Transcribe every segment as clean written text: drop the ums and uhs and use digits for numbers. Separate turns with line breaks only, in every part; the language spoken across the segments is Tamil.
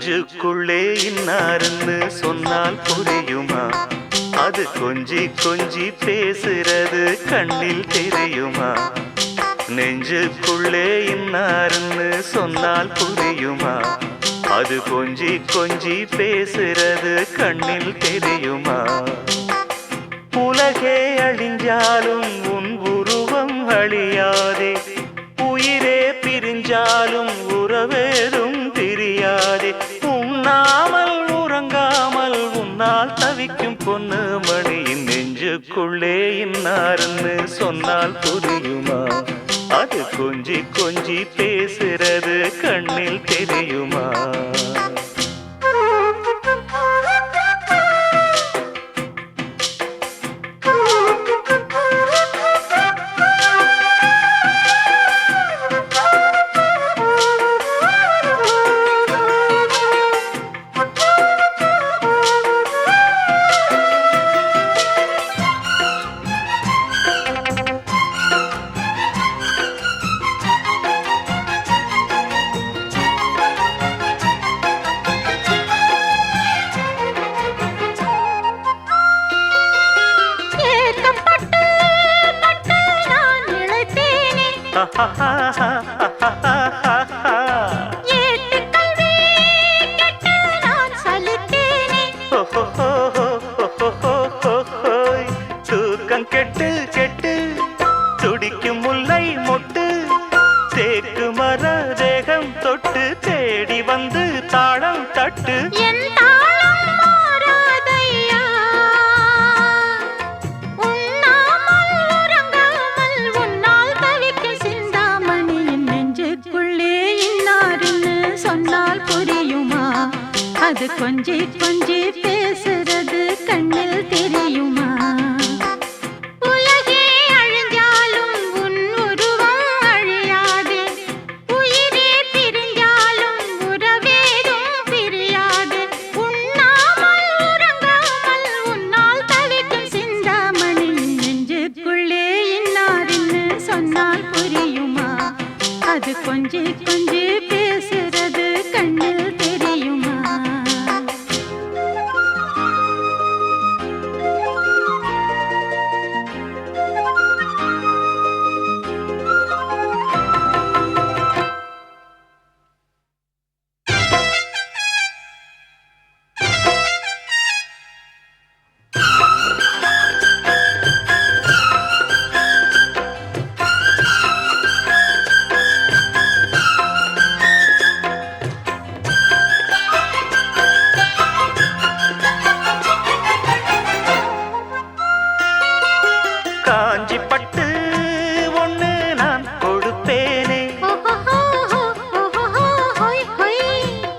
நெஞ்சுக்குள்ளே இன்னாருன்னு சொன்னால் புரியுமா? அது கொஞ்சி கொஞ்சி பேசுறது கண்ணில் தெரியுமா? நெஞ்சுக்குள்ளே இன்னாருன்னு சொன்னால் புரியுமா? அது கொஞ்சி கொஞ்சி பேசுறது கண்ணில் தெரியுமா? உலகே அழிஞ்சாலும் உன் உருவம் அழியாதே, உயிரே பிரிஞ்சாலும் உறவேதும் பிரியாதே. உண்ணாமல் உறங்காமல் உன்னால் தவிக்கும் பொண்ணு மணியின் நெஞ்சுக்குள்ளே இன்னாருன்னு சொன்னால் புரியுமா? அது கொஞ்சி கொஞ்சி பேசுறது கண்ணில் தெரியுமா? தூக்கம் கெட்டு கெட்டு துடிக்கும் முல்லை மொட்டு, தேக்கு மர தேகம் தொட்டு தேடி வந்து தாளம் தட்டு.
அது கொஞ்சி கொஞ்சி பேசுறது கண்ணில் தெரியுமா? உலகே அழிஞ்சாலும் உன் உருவம் அழியாது, உயிரே பிரிஞ்சாலும் உறவேதும் பிரியாது. உண்ணாமல் உறங்காமல் உன்னால் தவிக்கும் சிந்தாமணி நெஞ்சுக்குள்ளே இன்னாருன்னு சொன்னால் புரியுமா? அது கொஞ்சி கொஞ்சி பேசுறது கண்ணில் தெரியுமா?
காஞ்சி பட்டு ஒண்ணு நான் கொடுப்பேனே,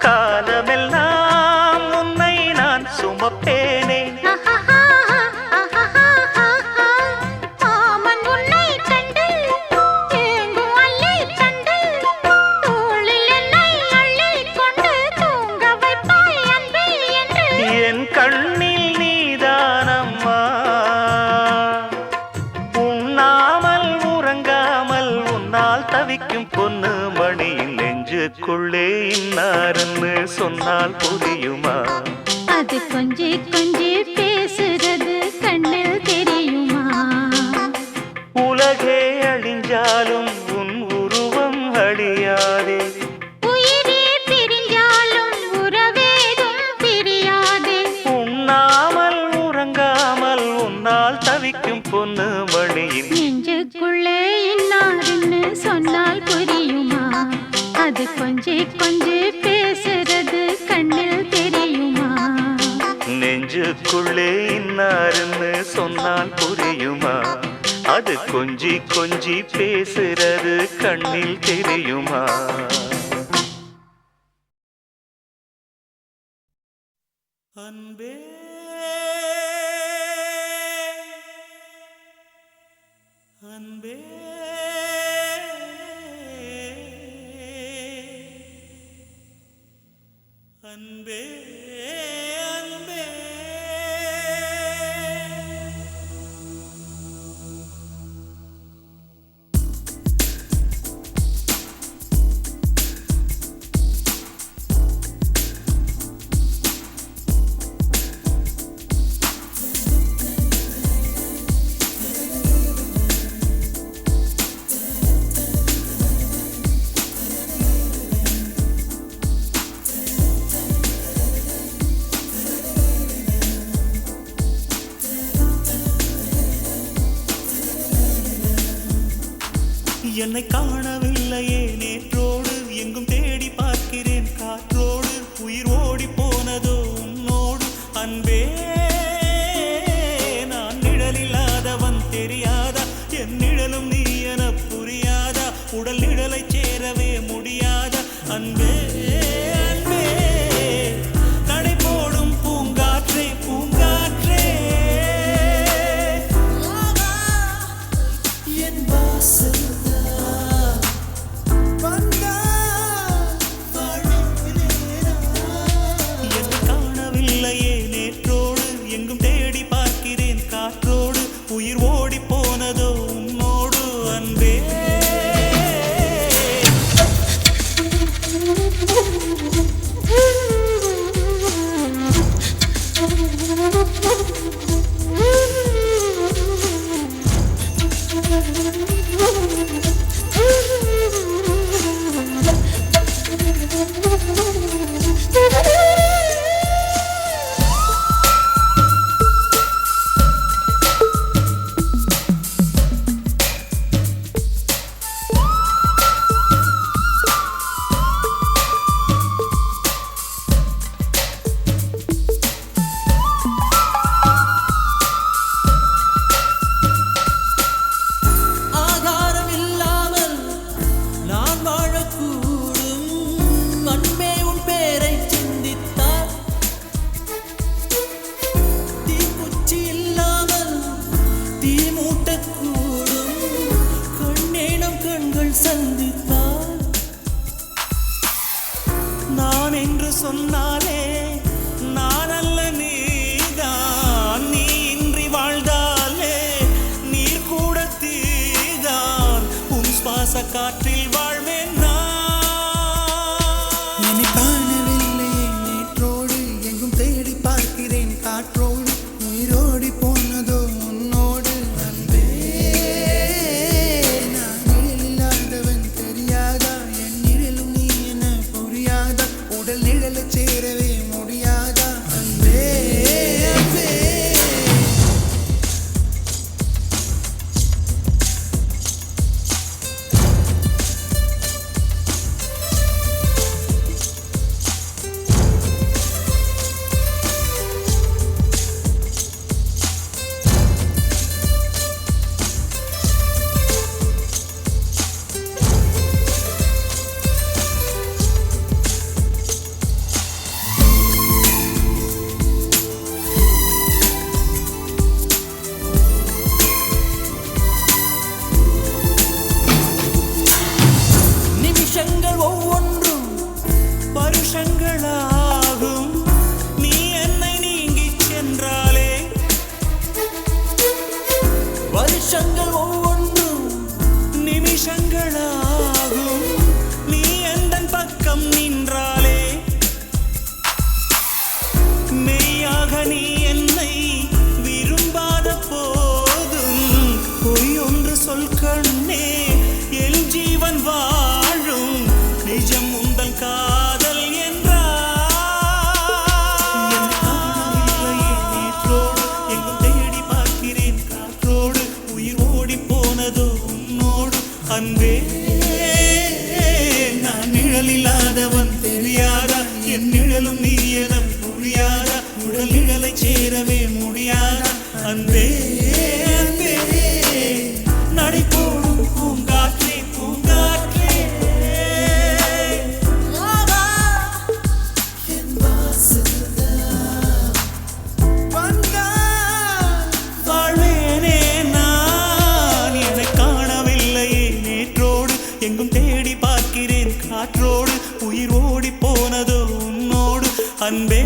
காலமெல்லாம் உன்னை நான் சுமப்பேனே. என் கண்ணில் நீதானம்மா, உண்ணாமல் உறங்காமல் உன்னால் தவிக்கும் பொண்ணு மணியின் நெஞ்சுக்குள்ளே இன்னாருன்னு சொன்னால் புரியுமா?
அது கொஞ்சி கொஞ்சி பேசுறது கண்ணில் தெரியுமா?
உலகே அழிஞ்சாலும் உன் உருவம் அழியாதே,
உயிரே பிரிஞ்சாலும் உறவேதும் பிரியாதே.
உண்ணாமல் உறங்காமல் உன்னால் தவிக்கும் பொண்ணு மணியின்
நெஞ்சுக்குள்ளே இன்னாருன்னு சொன்னால் புரியுமா? அது கொஞ்சி கொஞ்சி பேசுறது கண்ணில் தெரியுமா?
நெஞ்சுக்குள்ளே இன்னாருன்னு சொன்னால் புரியுமா? அது கொஞ்சி கொஞ்சி பேசுறது கண்ணில் தெரியுமா? அன்பே அன்பே அன்பே அன்பே என்னை காணவில்லையே நேற்றோடு எங்கும் தேடி பார்க்கிறேன் காற்றோடு உயிர் ஓடி போனதோ உன்னோடு அன்பே நான் நிழலில்லாதவன் தெரியாதா என் நிழலும் நீ என புரியாதா உடல் நிழலை சேரவே முடியாதா அன்பே அன்பே நடை போடும் பூங்காற்றே பூங்காற்றே என் வாசல் காணவில்லையே நேற்றோடு எங்கும் தேடி பார்க்கிறேன் காற்றோடு உயிர் ஓடி போனதோ உன்னோடு அன்பே சந்தித்தார் நான் என்று சொன்னாலே நான் அல்ல நீதான் நீ இன்றி வாழ்ந்தாலே நீர் கூட தீதான் உன் சுவாச காற்றில் வாழ்வேன்
என்னை காணவில்லையே நேற்றோடு எங்கும் தேடி பார்க்கிறேன் காற்றோடு உயிரோடி போனதோ உன்னோடு அன்பே நான் நிழலில்லாதவன் தெரியாதா என் நிழலும் நீ என புரியாதா உடல் நிழலை சேரவே முடியாதா அன்பே அன்பே
நிமிஷங்கள் ஒவ்வொன்றும் பருஷங்களாகும் நீ என்னை நீங்கிச் சென்றாலே வருஷங்கள் ஒவ்வொன்றும் நிமிஷங்களாகும் நீ எந்தன் பக்கம் நின்றாலே மெய்யாக நீ என்னை விரும்பாத போதும் பொய் ஒன்று சொல் கண்ணே என் ஜீவன் வாழும் நிஜம் உந்தன் காதல் என்றார் நேற்றோடு எங்கும் தேடி பார்க்கிறேன் காற்றோடு உயிர் ஓடி போனதோ உன்னோடு அன்பே நான் நிழலில்லாதவன் தெரியாதா என் நிழலும் நீ என புரியாதா உடல் நிழலை சேரவே முடியாதா அன்பே அன்பே நடை போடும் பூங்காற்றே பூங்காற்றே
என் வாசல்தான் வந்தார்
வாழ்வேனே நான் என்னை காணவில்லையே நேற்றோடு எங்கும் தேடி பார்க்கிறேன் காற்றோடு உயிர் ஓடி போனதோ உன்னோடு அன்பே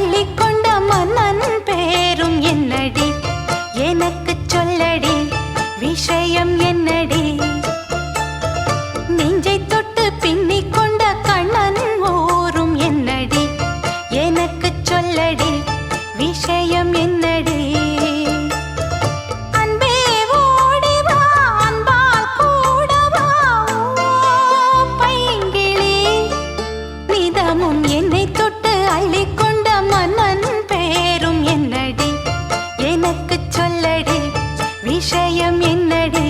அள்ளிக்கொண்ட மன்னன் பேரும் என்னடி எனக்கு சொல்லடி விஷயம் என்னடி நெஞ்சை தொட்டு பின்னிக் கொண்ட கண்ணன் ஊரும் என்னடி எனக்கு சொல்லடி விஷயம் என்னடி அன்பே ஓடி வா அன்பால் கூட வா பைங்கிளி நிதமும் என்னை தொட்டு அள்ளிக்கொண்ட மன்னன் பேரும் என்னடி எனக்கு சொல்லடி விஷயம் என்னடி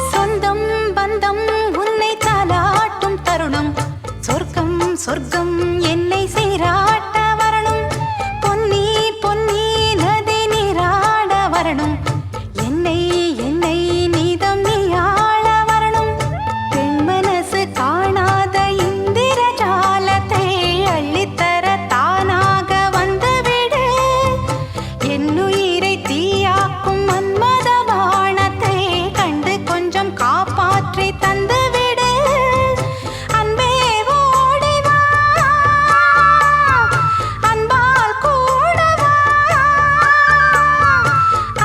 சொந்தம் பந்தம் உன்னை தாலாட்டும் தருணம் சொர்க்கம் சொர்க்கம் என்னை சீராட்ட வரணும் பொன்னி பொன்னி நதி நீராட வரணும் என்னை என்னை நீதம் நீயாள வரணும் பெண் மனசு காணாத இந்திர ஜாலத்தை அள்ளித்தர தானாக வந்துவிடு என்னுயிரை தீயாக்கும் மன்மத வானத்தை கண்டு கொஞ்சம் காப்பாற்றி தந்துவிடு அன்பே ஓடி வா அன்பால் கூட வா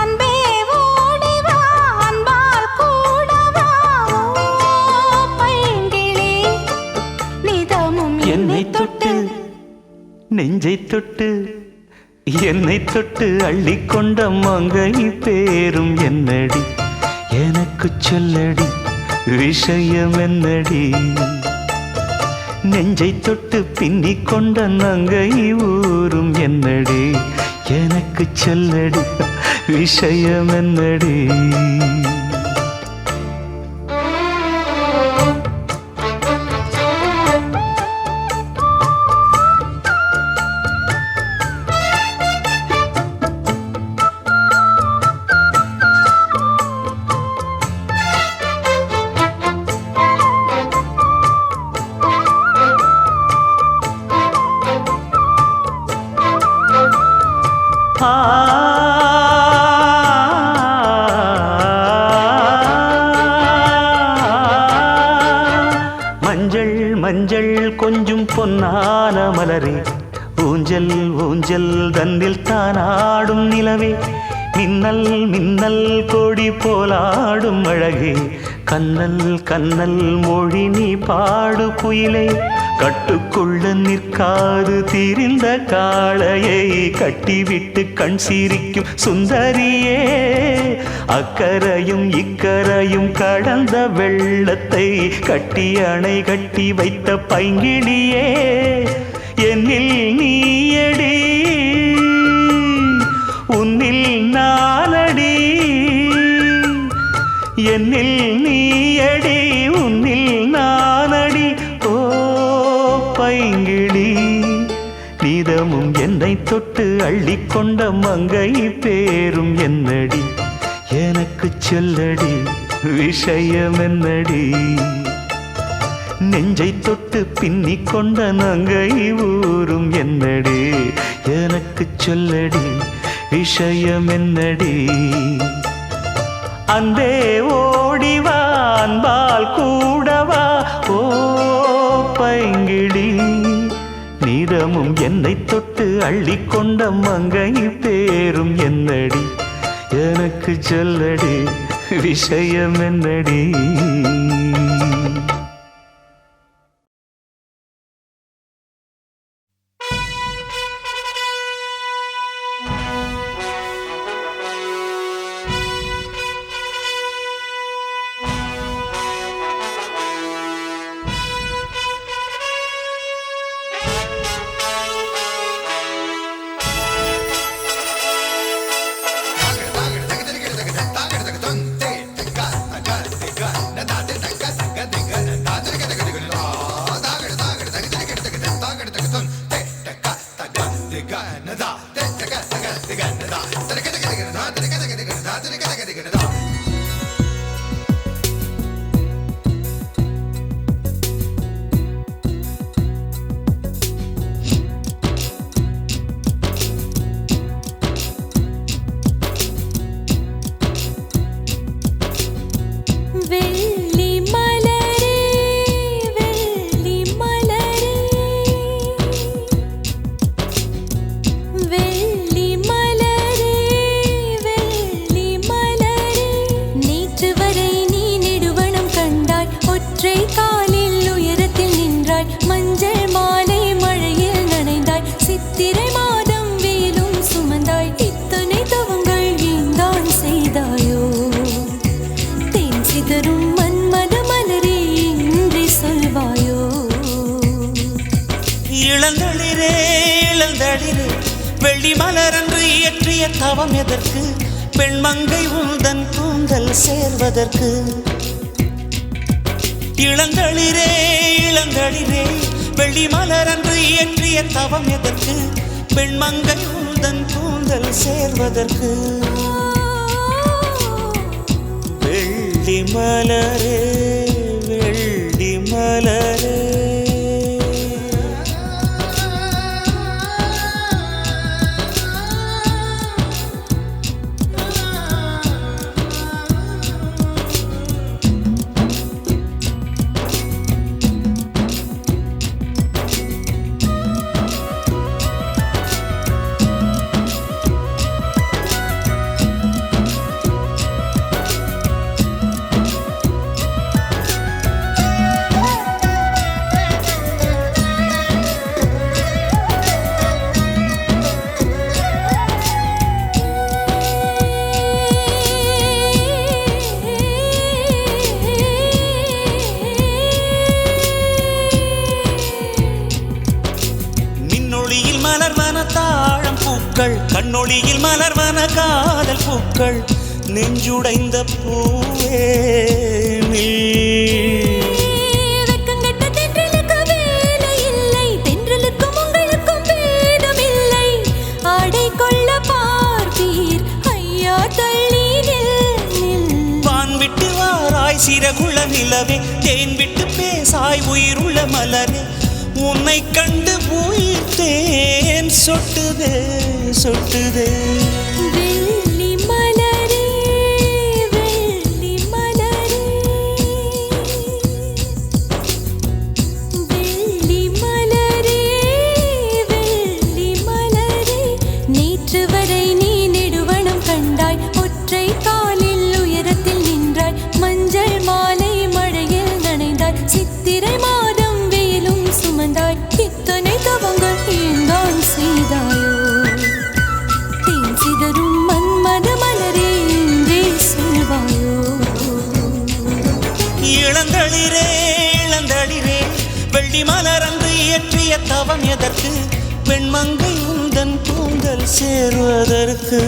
அன்பே ஓடி வா அன்பால் கூட வா பைங்கிளி நிதமும்
என்னை தொட்டு நெஞ்சை தொட்டு என்னை தொட்டு அள்ளிக்கொண்ட மங்கை பேரும் என்னடி எனக்கு சொல்லடி விஷயம் என்னடி நெஞ்சை தொட்டு பின்னிக் கொண்ட நங்கை ஊரும் என்னடி எனக்கு சொல்லடி விஷயம் என்னடி மஞ்சள் மஞ்சள் கொஞ்சம் பொன்னான மலரே ஊஞ்சல் ஊஞ்சல் தன்னில் தானாடும் நிலவே மின்னல் மின்னல் கொடி போலாடும் அழகே கண்ணல் கண்ணல் மொழி நீ பாடு குயிலே கட்டுக்குள்ள நிற்காது தீரிந்த காளையை கட்டிவிட்டு கண் சிரிக்கும் சுந்தரியே அக்கரையும் இக்கரையும் கடந்த வெள்ளத்தை கட்டி அணை கட்டி வைத்த பைங்கிளியே என்னில் நீயடி உன்னில் நானடி என்னில் நீயடி உன்னில் நானடி ஓ பைங்கிளி நீதமும் என்னை தொட்டு அள்ளிக்கொண்ட மங்கை பேரும் என்னடி எனக்கு சொல்லடி விஷயம் என்னடி நெஞ்சை தொட்டு பின்னிக் கொண்ட நங்கை ஊரும் என்னடி எனக்கு சொல்லடி விஷயம் என்னடி அன்பே ஓடிவா அன்பால் கூடவா ஓ பைங்கிளி நீதமும் என்னை தொட்டு அள்ளிக்கொண்ட மங்கை பேரும் என்னடி எனக்கு சொல்லடி விஷயம் என்னடி
Taga
இயற்றிய தவம் எதற்கு பெண்மங்கை உந்தன் கூந்தல் சேர்வதற்கு இளங்களிரே இளங்களிரே வெள்ளி மலர் அன்று இயற்றிய தவம் எதற்கு பெண்மங்கை உந்தன் கூந்தல் சேர்வதற்கு வெள்ளி மலரே வெள்ளி மலரே கண்ணொளியில் மலர்வன காதல் பூக்கள் நெஞ்சுடைந்த பூவே
வெக்கங்கட்ட தென்றலுக்கு வேலை இல்லை தென்றலுக்கும் உங்களுக்கும் பேதம் இல்லை ஆடை கொள்ள பார்ப்பீர் ஐயா தள்ளி
வான் விட்டு வாராய் சிறகுள்ள நிலவே தேன் விட்டு பேசாய் உயிருள்ள மலரே உன்னை கண்டு உயிர் தேன் சொட்டுதே சொட்டுதே
வெள்ளி மலரே வெள்ளி மலரே வெள்ளி மலரே வெள்ளி மலரே நேற்று வரை நீ நெடுவனம் கண்டாய் ஒற்றை காலில் உயரத்தில் நின்றாய் மஞ்சள் மாலை மழையில் நனைந்தாய் சித்திரை மாதம் வெயிலும் சுமந்தாய் இத்தனை தவங்கள் ஏந்தான் செய்தாயோ சிதறும் மன்மத மலரே இன்றே சொல்வாயோ
இளந்தளிரே இளந்தளிரே வெள்ளி மலர் அன்று இயற்றிய தவம் எதற்கு பெண்மங்கை உந்தன் கூந்தல் சேர்வதற்கு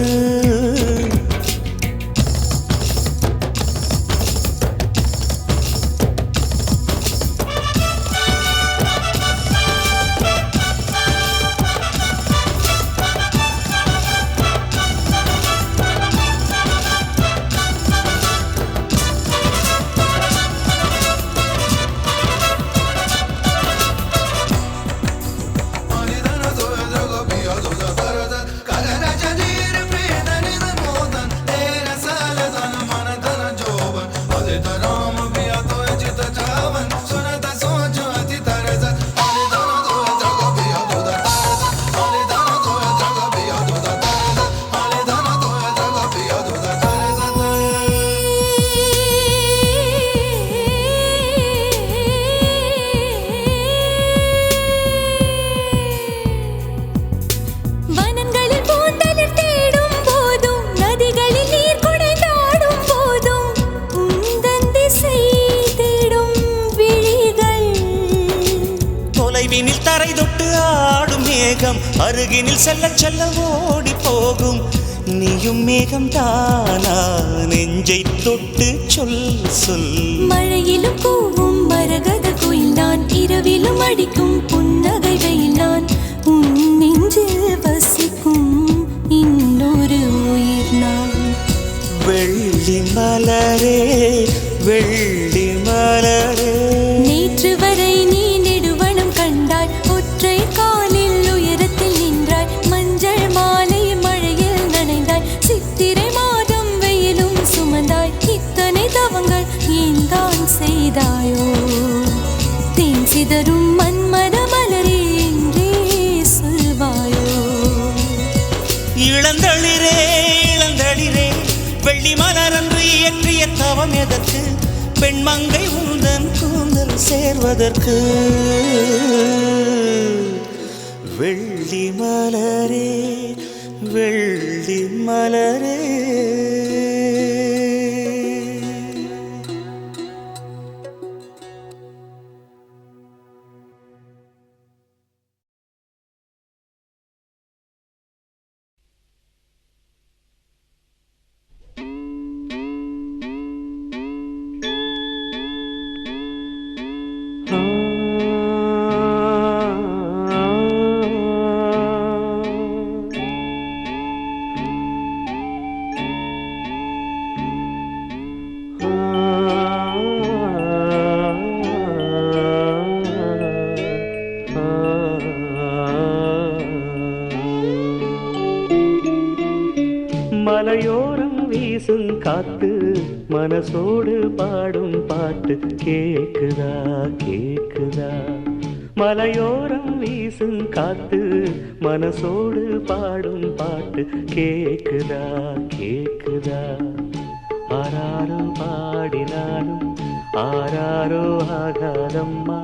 தரை தொட்டு ஆடும் மேகம் அருகினில் செல்ல செல்ல ஓடி போகும் நீயும் மேகம் தானா நெஞ்சை தொட்டு சொல் சொல்
மழையிலும் கூவும் மரகத குயில் நான் இரவிலும் அடிக்கும் புன்னகை வெயில் நான் உன் நெஞ்சில் வசிக்கும் இன்னொரு உயிர் நான்
வெள்ளி மலரே வெள்ளி மலரே
நேற்று வரை நீ நெடுவனம் கண்டாய் ஒற்றை காலில் உயரத்தில் நின்றாய் மஞ்சள் மாலை மழையில் நனைந்தாய் சித்திரை மாதம் வெயிலும் சுமந்தாய் இத்தனை தவங்கள் ஏன் தான் செய்தாயோ தேன் சிதறும் மன்மத மலரே என்றே சொல்வாயோ
இளந்தளிரே இளந்தளிரே வெள்ளி மலர் அன்று இயற்றிய தவம் எதற்கு பெண்மங்கை உந்தன் கூந்தல் சேர்வதற்கு வெள்ளி மலரே வெள்ளி மலரே
மலையோரம் வீசும் காத்து மனசோடு பாடும் பாட்டு கேக்குதா கேக்குதா மலையோரம் வீசும் காத்து மனசோடு பாடும் பாட்டு கேக்குதா கேக்குதா ஆராரோ பாடினாலும் ஆராரோ ஆகாதம்மா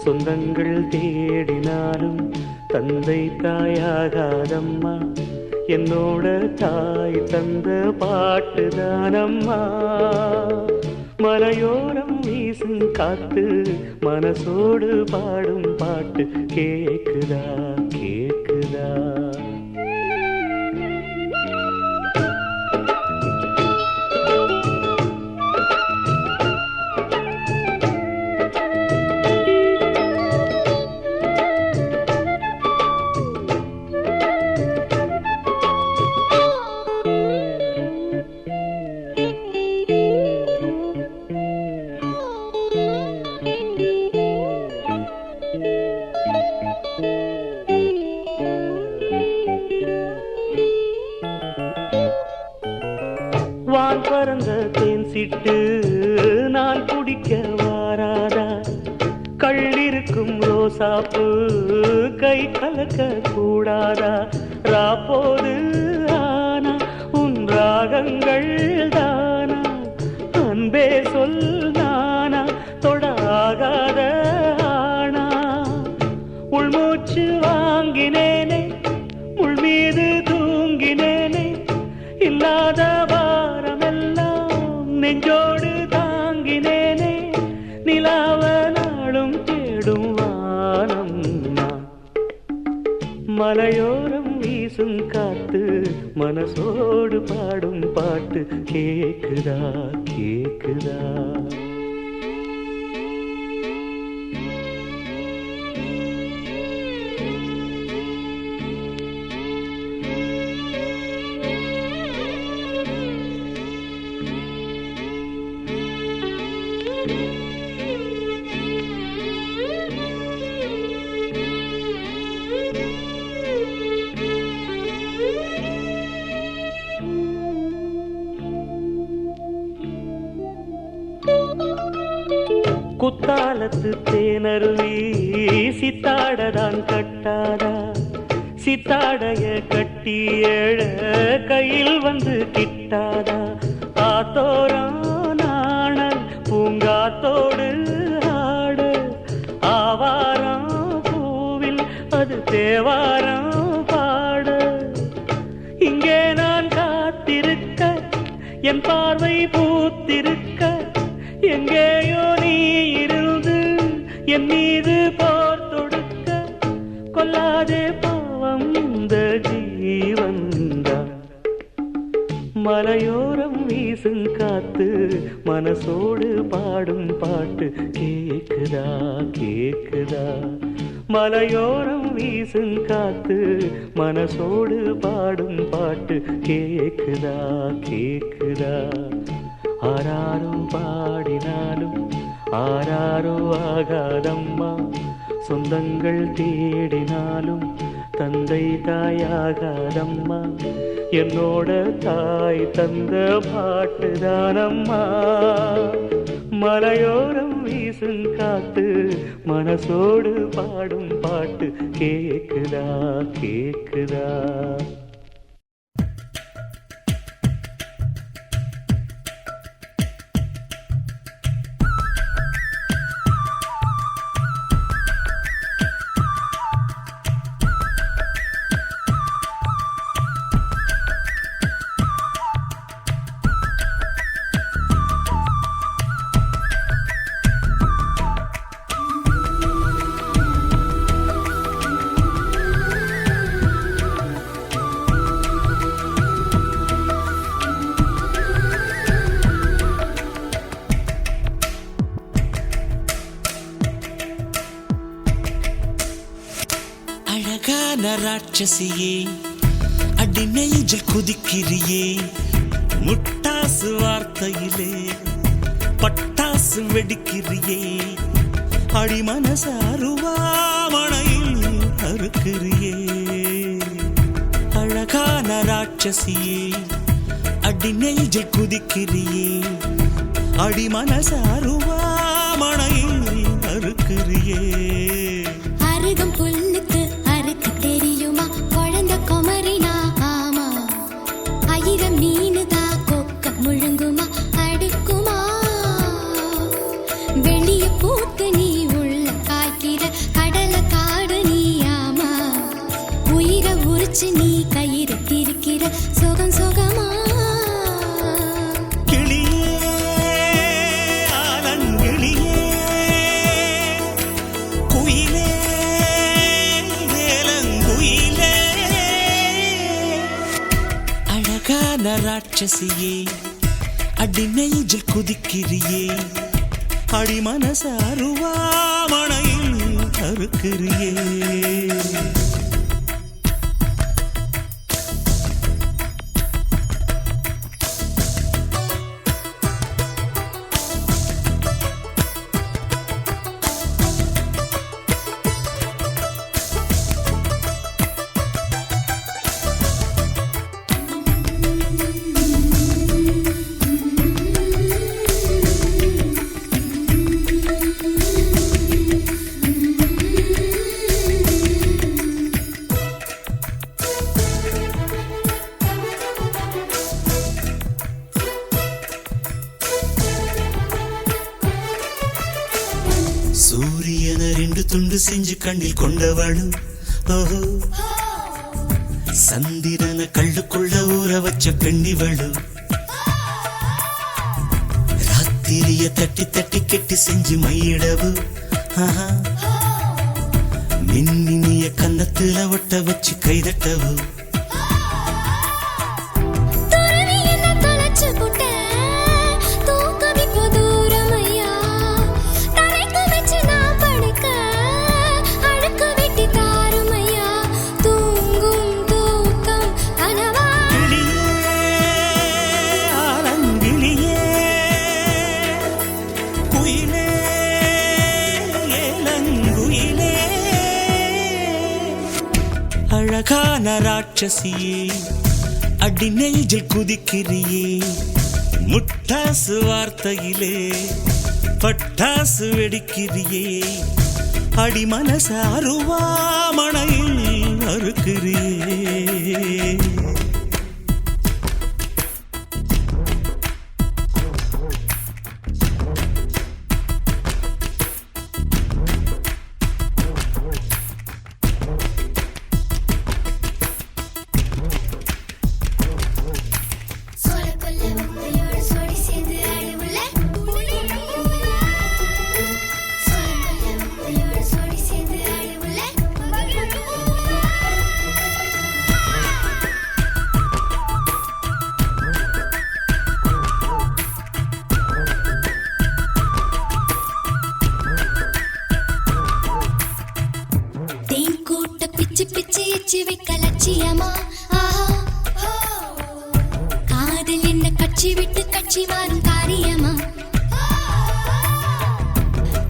சொந்தங்கள் தேடினாலும் தந்தை தாயாகாதம்மா என்னோட தாய் தந்த பாட்டுதானம்மா மலையோரம் வீசும் காத்து மனசோடு பாடும் பாட்டு கேக்குதா கேக்குதா வான் பறந்த தேன் சிட்டு நான் குடிக்க வாராதா கள்ளிருக்கும் ரோசாப்பு கை கலக்க கூடாதா ராப்போது ஆனா உன் ராகங்கள் தானா அன்பே சொல் நானா தொடாகாத ஆனா உள்மூச்சு வாங்கினேனே உள் மீது தூங்கினேனே இல்லாத நெஞ்சோடு தாங்கினேனே நிலாவ நாளும் தேடும் வானம் மலையோரம் வீசும் காத்து மனசோடு பாடும் பாட்டு கேக்குதா கேக்குதா குத்தாலத்து தேனருவி சித்தாடதான் கட்டாதா சித்தாடைய கட்டி ஏழ கையில் வந்து கிட்டாதா ஆத்தோரம் நாணல் பூங்காத்தோடு ஆடு ஆவாரம் பூவில் அது தேவாரம் பாடு இங்கே நான் காத்திருக்க என் பார்வை பூத்திருக்க எங்கேயோ நீ இருந்து என் மீது போர் தொடுக்க கொல்லாதே பாவம் இந்த ஜீவன்தான் மலையோரம் வீசும் காத்து மனசோடு பாடும் பாட்டு கேக்குதா கேக்குதா மலையோரம் வீசும் காத்து மனசோடு பாடும் பாட்டு கேக்குதா கேக்குதா ஆராரோ பாடினாலும் ஆராரோ ஆகாதம்மா சொந்தங்கள் தேடினாலும் தந்தை தாயாகாதம்மா என்னோட தாய் தந்த பாட்டுதானம்மா மலையோரம் வீசும் காத்து மனசோடு பாடும் பாட்டு கேக்குதா கேக்குதா
அழகான ராட்சசியே அடி நெஞ்சில் குதிக்கிறியே முட்டாசு வார்த்தையிலே பட்டாசு வெடிக்கிறியே அடி மனசு அருவாமணையில் அறுக்கிறியே அழகான ராட்சசியே ராட்சசியே அடி நெஞ்சில் குதிக்கிறியே அடி மனச அருவாமணையில் அறுக்கிறியே
அருகம் புல்லுக்கு அறுக்க தெரியுமா குழந்தை குமரினா ஆமா ஆயிரம் மீனுதா கொக்க முழுங்குமா அடுக்குமா வெளிய பூத்து நீ உள்ள காய்க்கிற கடல காடு நீ ஆமா உயிரை உரிச்சு நீ கயிறு திரிக்கிற சுகம் சுகமா
ராட்சசியே அடி நெஞ்சில் குதிக்கிறியே அடி மனச அருவாமணையில் அறுக்கிறியே சூரியன ரெண்டு துண்டு செஞ்சு கண்ணில் கொண்டவளு ஓஹோ சந்திரன கள்ளுக்குள்ள ஊற வச்ச பெண்ணிவளு ராத்திரிய தட்டி தட்டி கெட்டி செஞ்சு மையிடவு மின்னினிய கன்னத்துல ஒட்ட வச்சு கைதட்டவு அழகான ராட்சசியே அடி நெஞ்சில் குதிக்கிறியே முட்டாசு வார்த்தையிலே பட்டாசு வெடிக்கிறியே அடி மனச அருவாமணையில் அறுக்கிறியே
பிச்சு எச்சி வைக்க லட்சியமா காதல் என்ன கட்சி விட்டு கட்சி மாறும் காரியமா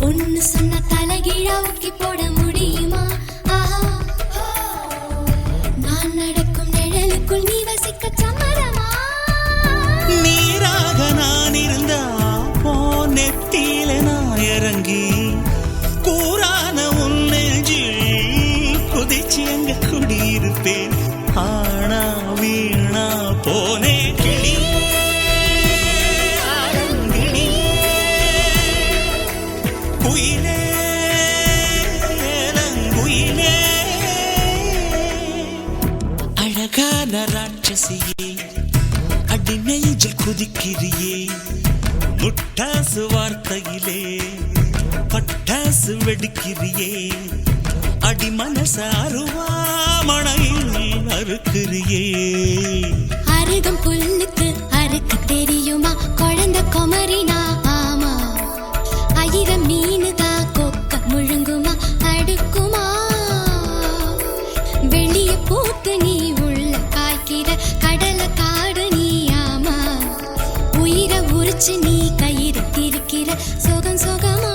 ஒன்னு சொன்ன தலைகீழா ஊக்கி போட முடியுமா நான் நடக்கும் நிழலுக்குள் நீ வசிக்க சம்மதமா
நீராக நான் இருந்தா போ நெத்தியில நான் இறங்கி கூறான உன் நெஞ்சில் குதிச்சு அங்க குடியிருப்பேன் ஆனா வீணா போனே கிளி குயிலே குயிலே அழகான ராட்சசியே அடி நெஞ்சில் குதிக்கிறியே முட்டாசு வார்த்தையிலே பட்டாசு வெடிக்கிறியே அடி மனச அருவாமணையில் அறுக்கிறியே
அருகம் புல்லுக்கு அறுக்க தெரியுமா குழந்தை குமரினா ஆமா ஆயிரம் மீனுதா கொக்க முழுங்குமா அடுக்குமா வெளிய பூத்து நீ உள்ள காய்க்கிற கடல காடு நீ ஆமா உயிரை உரிச்சு நீ கயிறு திரிக்கிற சுகம் சுகமா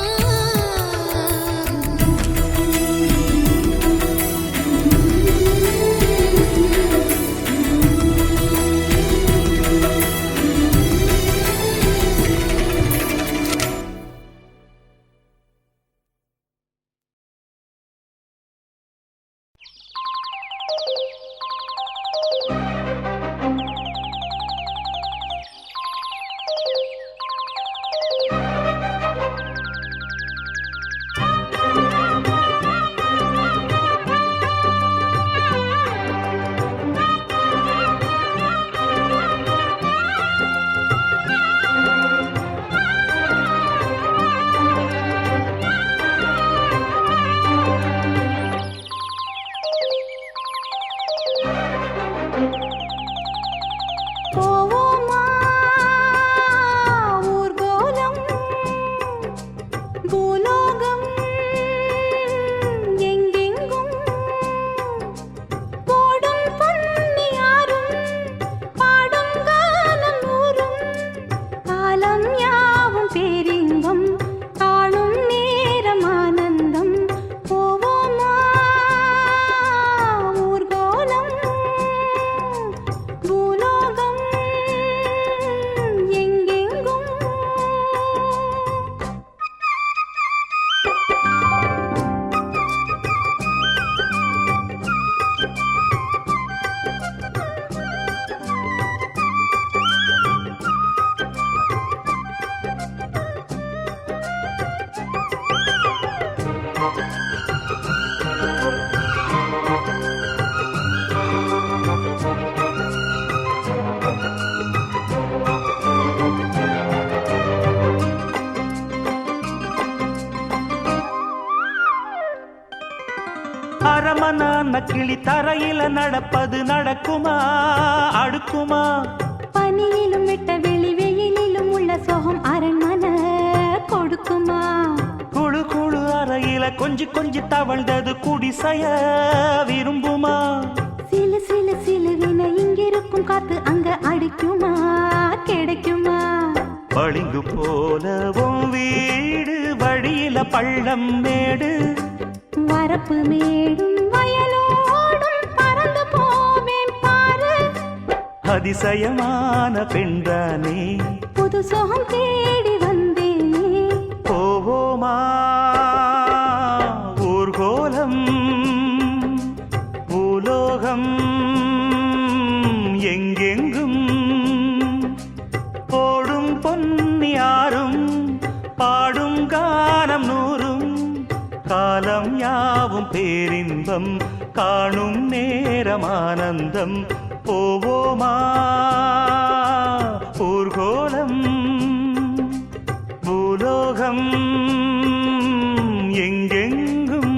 வண்ணக்கிளி தரையில நடப்பது நடக்குமா அடுக்குமா?
பனியிலும் விட்ட வெளி வெயிலிலும் உள்ள சோகம் அரண்மனை கொடுக்குமா?
குழு குழு அறையில கொஞ்சி கொஞ்சி தவழ்ந்தது குடிசைய விரும்புமா?
சிலு சிலு சிலுவின இங்கிருக்கும் காத்து அங்க அடிக்குமா கிடைக்குமா?
பளிங்கு போலவும் வீடு வழியில பள்ளம் மேடு,
வரப்பு மேடும் வயலோடும் பறந்து போவேன் பாரு.
அதிசயமான பெண்தானே
புது சோகம் தேடி வந்தேனே.
போவோமா ஊர்கோலம் பூலோகம் எங்கெங்கும் போடும் பொன்னியாரும் பாடும் கானம் நூறும் காலம் யாவும் பேரின்பம் காணும் நேரம் ஆனந்தம். போவோமா ஊர்கோலம் பூலோகம் எங்கெங்கும்.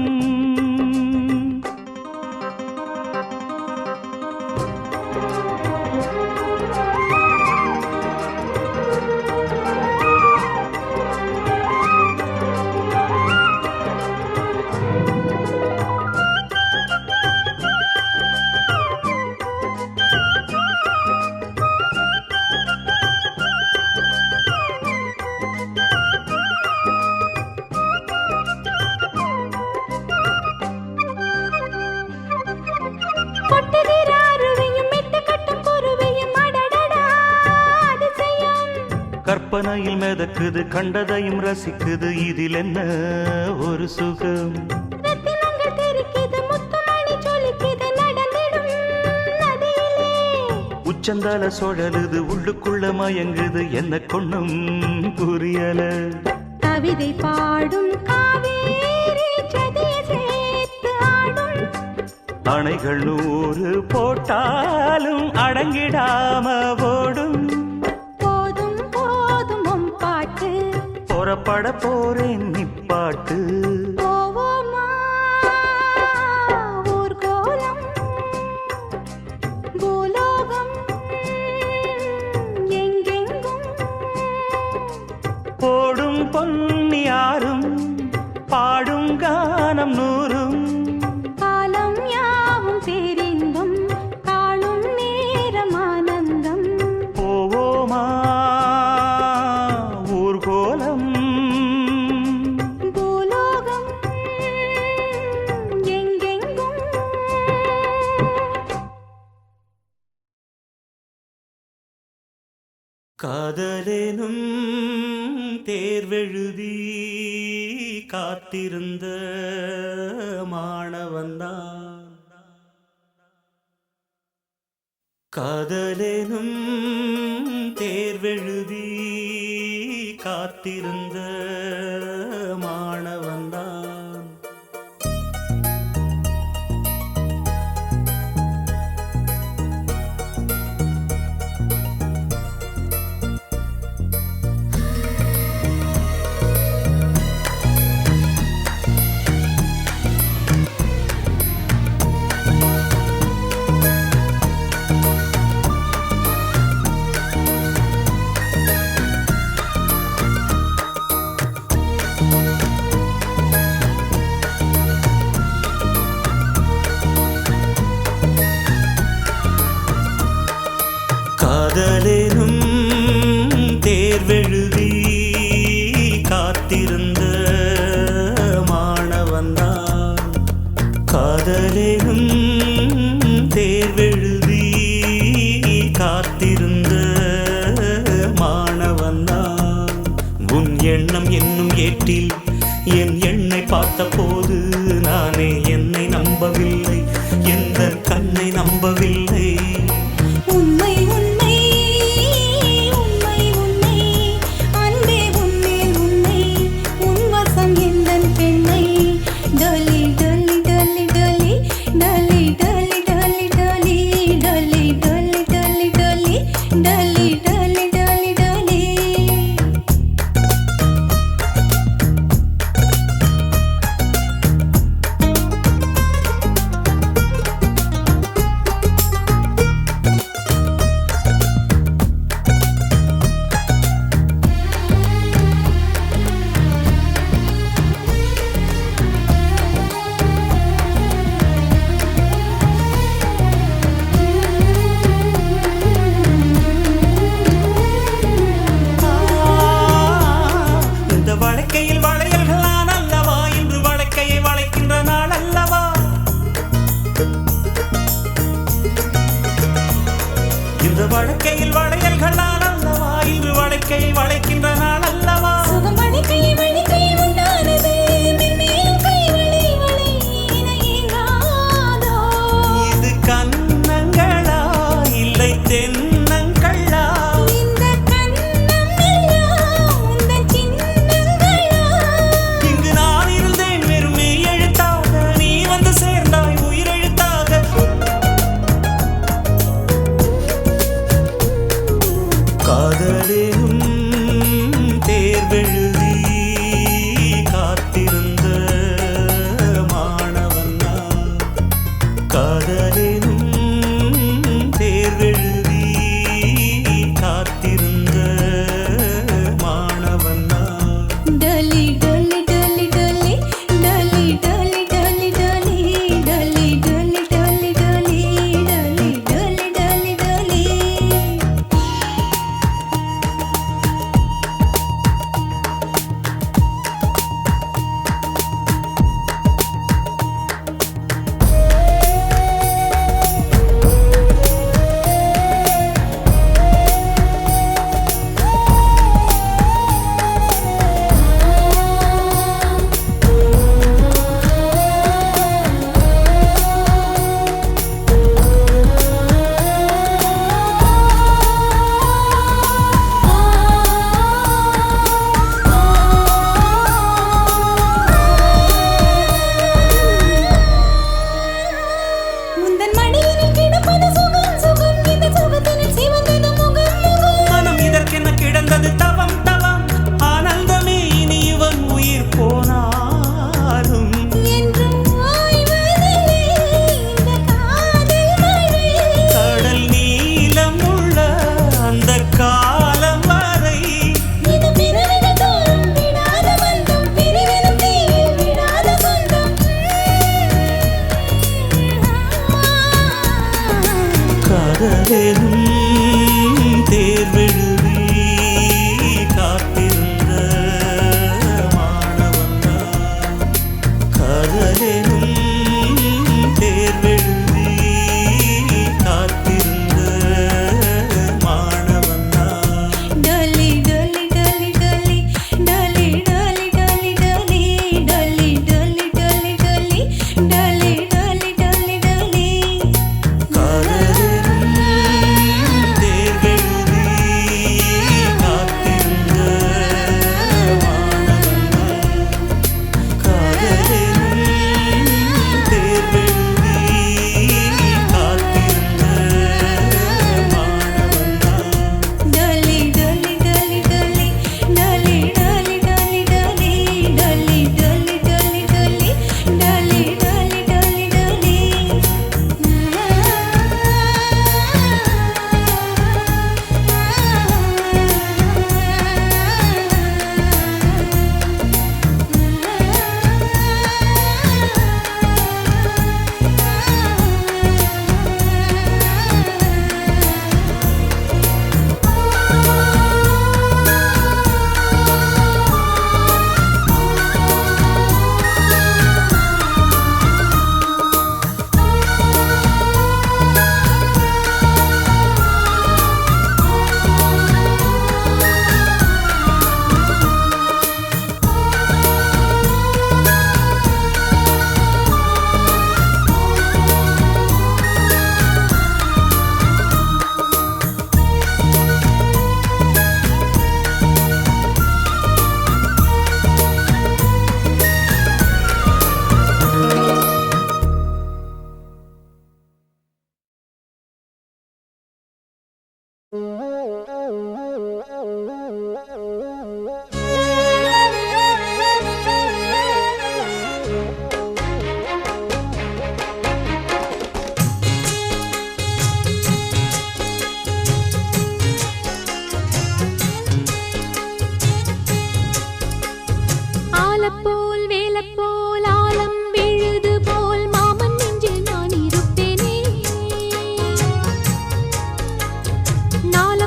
கொட்டுகிற அருவியும் மெட்டு கட்டும் குருவியும் அடடடா அதிசயம்.
கற்பனையில் மிதக்குது கண்டதையும் ரசிக்குது இதில் என்ன ஒரு சுகம்.
ரத்தினங்கள் தெரிக்குது முத்துமணி சொலிக்குது நடந்திடும் நதியிலே.
உச்சந்தால சுழலுது உள்ளுக்குள்ள மயங்குது என்ன கொண்ணும் புரியல.
கவிதை பாடும் காவேரி சதிய சேர்த்து ஆடும்.
அணைகள் 100 போட்டாலும் அடங்கிடாம ஓடும்.
போதும் போதும் உன் பாட்டு.
புறப்பட போறேன் நிப்பாட்டு.
போவோமா ஊர்கோலம் பூலோகம் எங்கெங்கும்.
போடும் பொன்னியாரும் பாடும் கானம் நூறும்
காலம் யாவும் பேரின்பம் காணும் நேரம் ஆனந்தம்.
போவோமா ஊர்கோலம்
பூலோகம் எங்கெங்கும்.
காதலேனும் தேர்வெழுதி காத்திருந்த மாணவன்தான். காதலேனும் தேர்வெழுதி காத்திருந்த மாணவன்தான். காதலேனும் தேர்வெழுதி காத்திருந்த மாணவன்தான். காதலேனும் தேர்வெழுதி காத்திருந்த மாணவன்தான். உன் எண்ணம் என்னும் ஏட்டில் என் எண்ணை பார்த்த போது நானே என்னை நம்பவில்லை, எந்த கண்ணை நம்பவில்லை.
உண்மை உண்மை உண்மை உண்மை அன்பே உன்மேல் உண்மை உன் வசம் எந்தன் பெண்ணை. டொலி டொலி டொலி டொலி டொலி டொலி டொலி டொலி டொலி டொலி டொலி டொலி டொலி டொலி டொலி.
அந்த வழக்கையில் வளையல்களால் அல்லவா இன்று வழக்கை வளைக்கின்ற நாள் அல்லவா
சுகம் வளைக்கையில் வளைக்கையில் உண்டானது மென்மேலும் கை வளை வளை என ஏங்காதோ
இது கன்னங்களா இல்லை தென்னங்களா
இந்த கண்ணம் எல்லாம் உந்தன் சின்னங்களா
இங்கு நான் இருந்தேன் வெறும் மெய் எழுத்தாக நீ வந்து சேர்ந்தாய் உயிரெழுத்தாக காதலேனும் தேர்வெழுதி காத்திருந்த மாணவன் நான். காதலேனும் தேர்வெழுதி காத்திருந்த மாணவன் நான்.
டலி டலி டலி டலி டலி டலி டலி டலி டலி டலி டலி டலி டலி டலி டலி உந்தன் மடியினில் கிடப்பது சுகம் சுகம் இந்த சுகத்தினில் சிவந்தது முகம் முகம்
மனம் இதற்கென கிடந்தது தவம் தவம் ஆனந்தமே இனி இவன் உயிர் போனாலும்
என்றும் ஓய்வதில்லை இந்த காதல் மழை
கடல் நீளம் உள்ள அந்த காலம் வரை
இது பிறவிகள் தோறும் விடாத பந்தம் பிரிவினும் தீயில் விடாத சொந்தம்
காதலேனும் தேர்வெழுதி காத்திருந்த மாணவன் நான். காதலேனும் தேர்வெழுதி காத்திருந்த மாணவன் நான்.
டலி டலி டலி டலி டலி டலி டலி டலி டலி டலி டலி டலி டலி டலி டலி டலி
காதலேனும் தேர்வெழுதி காத்திருந்த மாணவன் நான். காதலேனும் தேர்வெழுதி காத்திருந்த மாணவன் நான்.
டலி டலி டலி டலி டலி டலி டலி டலி டலி டலி டலி டலி டலி டலி டலி ஆலப்போல் வேலப்போல் ஆலம் விழுது போல் மாமன் நெஞ்சில் நான் இருப்பேனே நால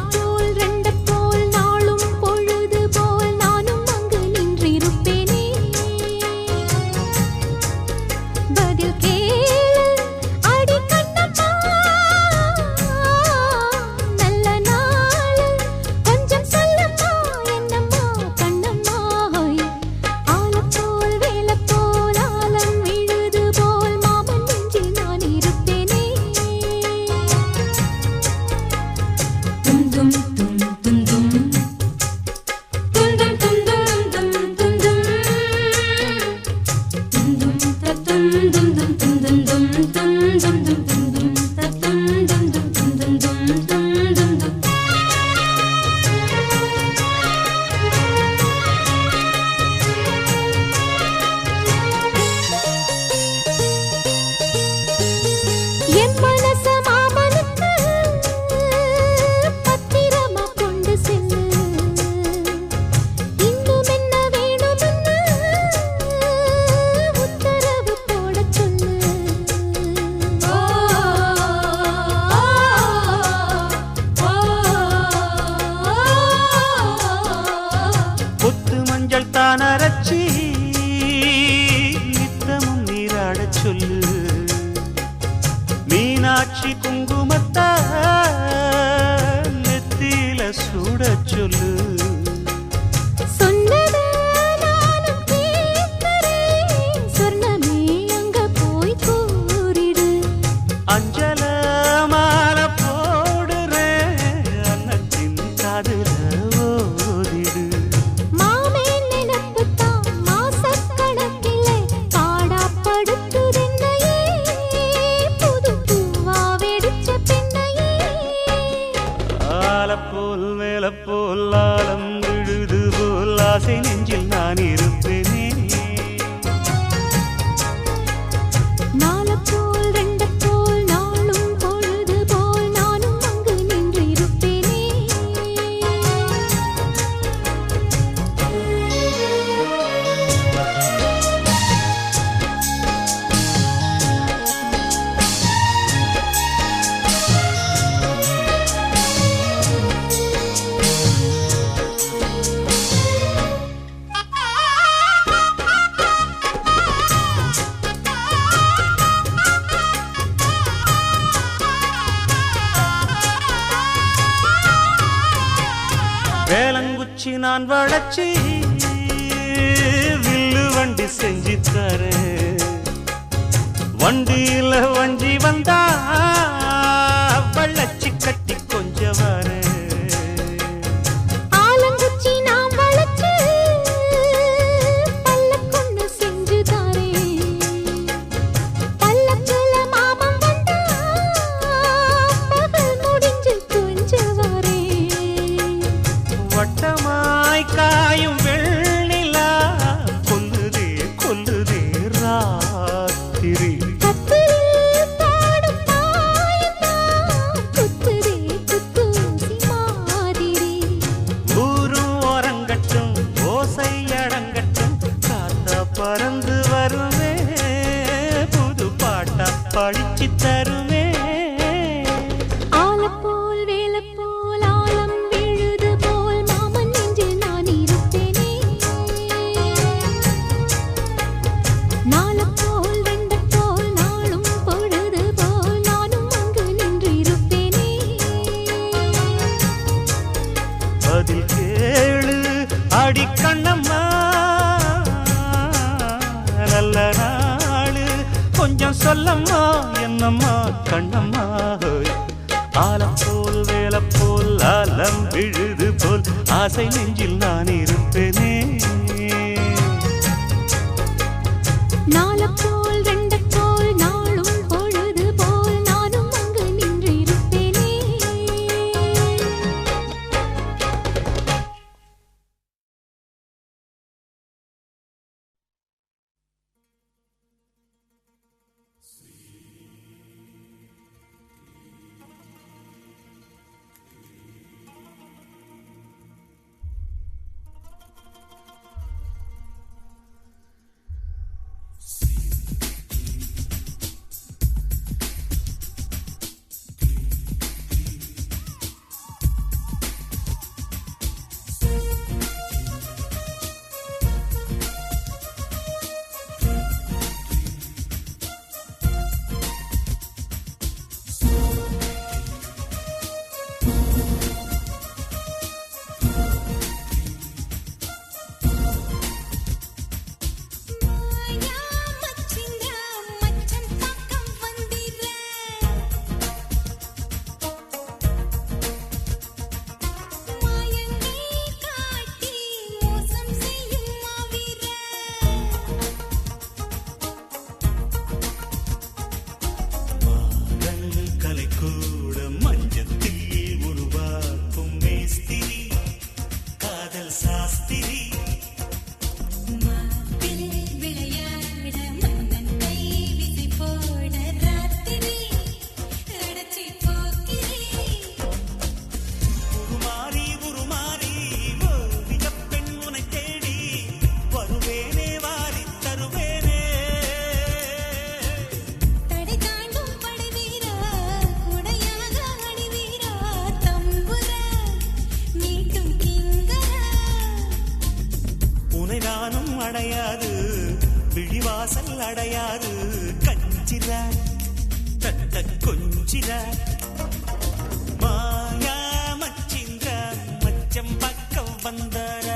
என் மனச மாமனுக்கு பத்திரமா கொண்டு செல்லு. இன்னும் என்ன வேணும்னு உத்தரவு போடச் சொல்லு.
கொத்து மஞ்சள் தான் அரைச்சி நித்தமும் நீராடச் சொல்லு. மீனாட்சி குங்குமத்தா நெத்தியில சூடச் சொல்லு.
சொன்னதை நானும் கேட்கிறேன். சொர்ணமே அங்க போய் கூறிடு.
அஞ்சல மாலை போடுறேன் அன்னத்தின் காதுல ஓதிடு.
மாமே நினைப்புத்தான் மாசக்கணக்கிலே பாடாப்படுத்துதென்னையே. புது பூவா வெடிச்ச பெண்ணையே.
ஆலப்போல் மேலப்போல் ஆலம் விழுது போல் ஆசை நெஞ்சில் நான் இருப்பேனே.
நாலப்போல் ரெண்டப்போல் நாளும் பொழுது போல் நானும் அங்கு நின்றிருப்பேனே.
வேலங்குச்சி நான் வளைச்சி வில்லு வண்டி செஞ்சு தரேன். வண்டியில வஞ்சி வந்தா வள்ளச்சி கட்டி கொஞ்சம் வரேன்.
ஆலங்குச்சி நாம் வளைச்சு பல்லக்கொன்னு செஞ்சு தாரேன். பல்லக்குல மாமன் வந்தா பகல் முடிஞ்சு கொஞ்சம் வரேன்.
வட்டமாய் காயும் வெள்ளிலா கொல்லுதே கொல்லுதே ராத்திரி.
கத்திரில் பாடும் தாயந்தான் குத்துதே குத்தூசி மாதிரி.
ஊரும் ஓரங்கட்டும் ஓசை அடங்கட்டும் காத்தா பறந்து வருவே புது பாட்டா படிச்சு தருவே.
ஆலப்போல் வேலப்போல் ஆலம் விழுது போல் மாமன் நெஞ்சில் நான் இருப்பேனே. நாலப்போல் ரெண்டப்போல் நாளும் பொழுது போல் நானும் அங்கு நின்றிருப்பேனே.
பதில் கேளு அடிக்கண்ணம்மா நல்ல நாளு கொஞ்சம் சொல்லம்மா என்னம்மா கண்ணம்மா. ஆலப்போல் வேலப்போல் ஆலம் விழுது போல் ஆசை நெஞ்சில் நான் இருப்பேனே.
நாலப்போல் ரெண்டப்போல் நாளும் பொழுது போல் நானும் அங்கு நின்றிருப்பேனே.
நனையாது விழிவாசல் அடையாது கஞ்சிர தத்த கொஞ்சிர மாயா மச்சிந்திர மச்சம் பக்கம் வந்தார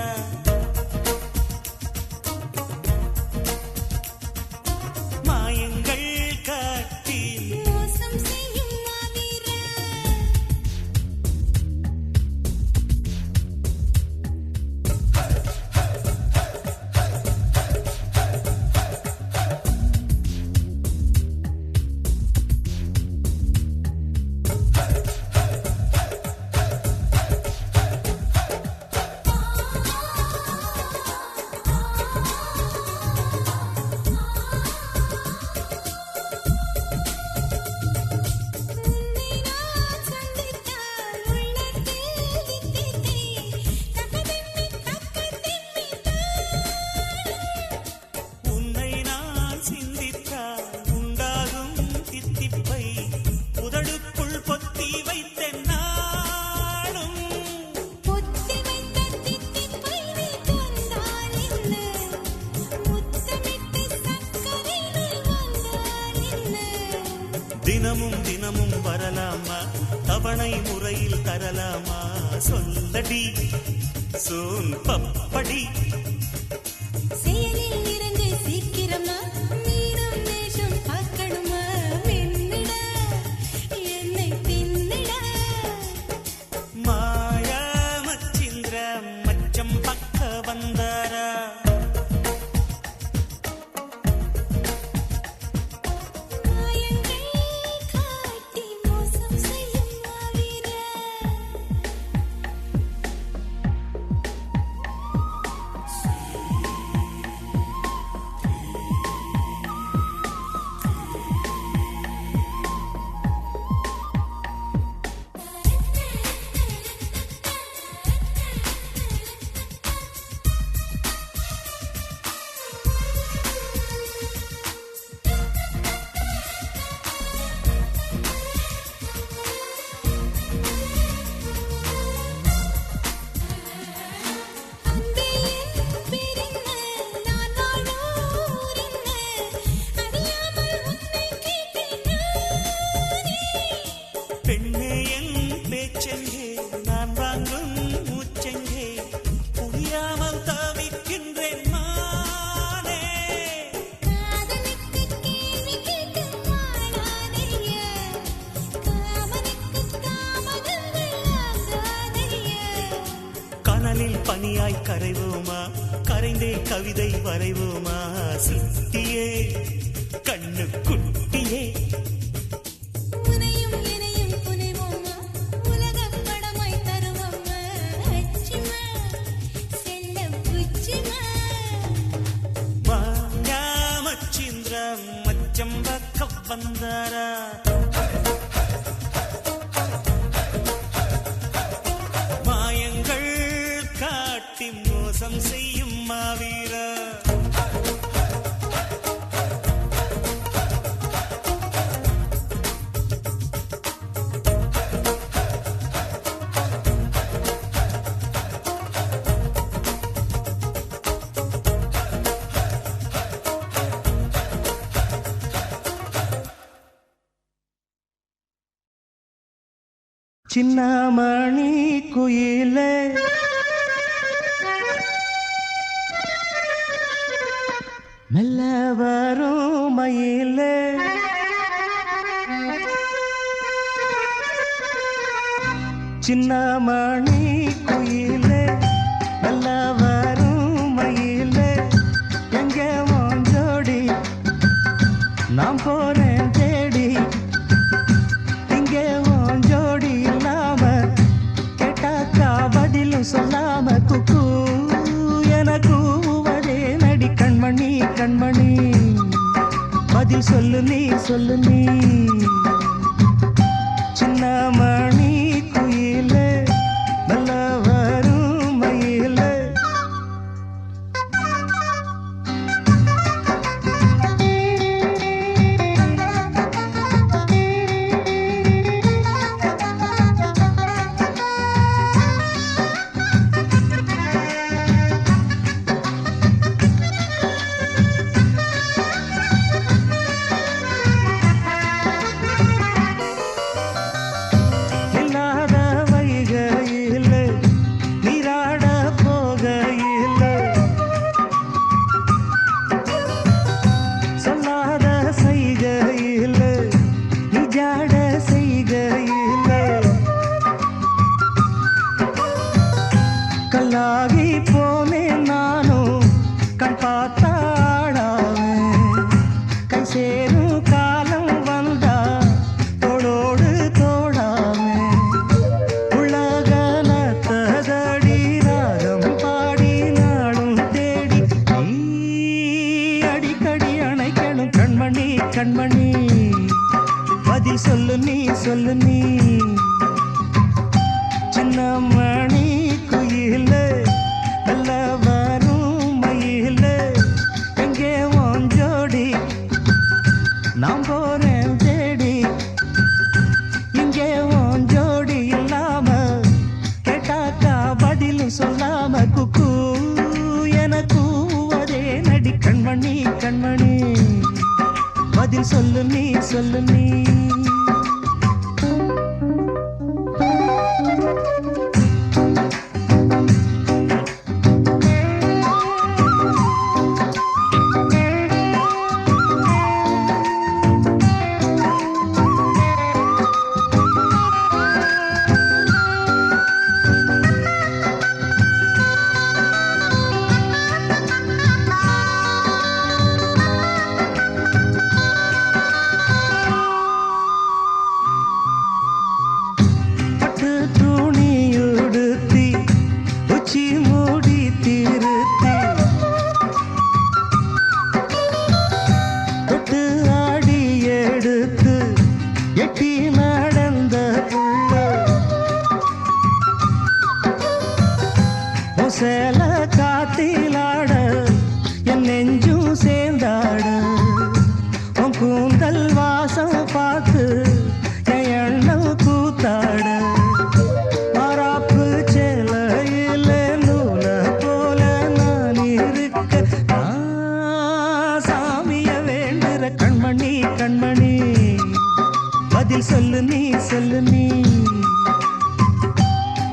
மாயங்கள் காட்டி
மோசம் செய்யும் மாவீரா
உன்னை நான் சிந்தித்தால் உண்டாகும் தித்திப்பை உதடுக்குள் பொத்தி வைத்தேன் நாளும்
பொத்தி வைத்த தித்திப்பை நீ தந்தால் என்ன முத்தமிட்டு சக்கரை நீ வந்தால் என்ன
தினமும் தினமும் வரலாமா தவணை முறையில் தரலாமா சொல்லடி சோன் பப்படி
செயலில் இறங்கு சீக்கிரமா மீனம் நேசம் பார்க்கணுமா மின்னிட என்னை பின்னிட
மாயா மச்சிந்திர மச்சம் பக்க வந்தாரா
மாயங்கள் காட்டி மோசம் செய்யும் மாவீரா அன்பே என் பேரென்ன நான் வாழும் ஊரென்ன அறியாமல் உன்னை கேட்டேன் நானே
பெண்ணே என் பேச்செங்கே நான் வாங்கும் மூச்செங்கே புரியாமல் தவிக்கின்றேன் மானே
காதலுக்கு கேள்வி கேட்டு வாழாதேயா காமனுக்கு தாமதங்கள் ஆகாதேயா
கனலில் பனியாய் கரைவோமா கரைந்தே கவிதை வரைவோமா சித்தியே கண்ணு குட்டியே
உனையும் இனையும் புனைவோமா உலகப் படமாய் தருவோமா அச்சிமா செல்லம் புச்சிமா
மாயா மச்சிந்திர மச்சம் பக்க வந்தாரா மாயங்கள் காட்டி மோசம் செய்யும் மாவீரா சின்னமணி குயிலே மெல்ல வரும் மயிலே சின்னமணி குயிலே மெல்ல வரும் மயிலே எங்கே மோஞ்சோடி நான் போறேன் தேடி இங்கே மோஞ்சோடி இல்லாம கேட்டாக்கா பதிலும் சொல்லாம குக்கு என கூவதே நடி கண்மணி கண்மணி பதில் சொல்லு நீ சின்னமணி குயிலே நல்ல வரும் மயிலே
ஆளாகி போனேன் நானும் கண் பார்த்தாடாவேன் கை சேரும் காலம் வந்தா தோளோடு தோடாமே உலகன ததடி ராகம் பாடி நாடும் தேடி நீ அடிக்கடி அணைக்கணும் கண்மணி கண்மணி பதில் சொல்லு நீ சின்ன மணி குயில நல்ல வரும் மயில எங்கே உன் ஜோடி நான் போறேன் தேடி இங்கே உன் ஜோடி இல்லாம கேட்டாக்கா பதிலும் சொல்லாம குக்கு என கூவதே நடி கண்மணி கண்மணி பதில் சொல்லு நீ பட்டு துணி உடுத்தி உச்சி மூடி திருத்தி தொட்டு ஆடி எடுத்து எட்டி நடந்த புள்ள சேல காத்திலாட என் நெஞ்சும் சேர்ந்தாட உன் கூந்தல் வாசம் பார்த்து என் எண்ணம் கூத்தாட மாறாப்பு சேலையில நூல போல நான் இருக்க நான் சாமிய வேண்டுற கண்மணி கண்மணி பதில் சொல்லு நீ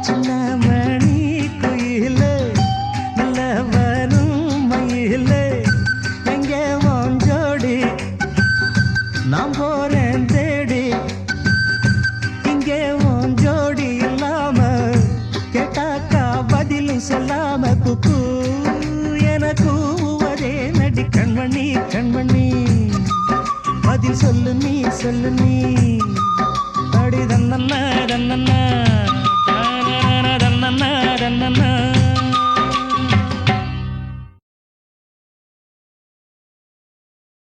சின்ன மணி குயில நல்ல வரும் மயில எங்கே உன் ஜோடி நான் போறேன் தேடி இங்கே உன் ஜோடி இல்லாம கேட்டாக்கா பதிலும் சொல்லாம குக்கு என கூவதே நடி கண்மணி கண்மணி பதில் சொல்லு நீ அடி தன்ன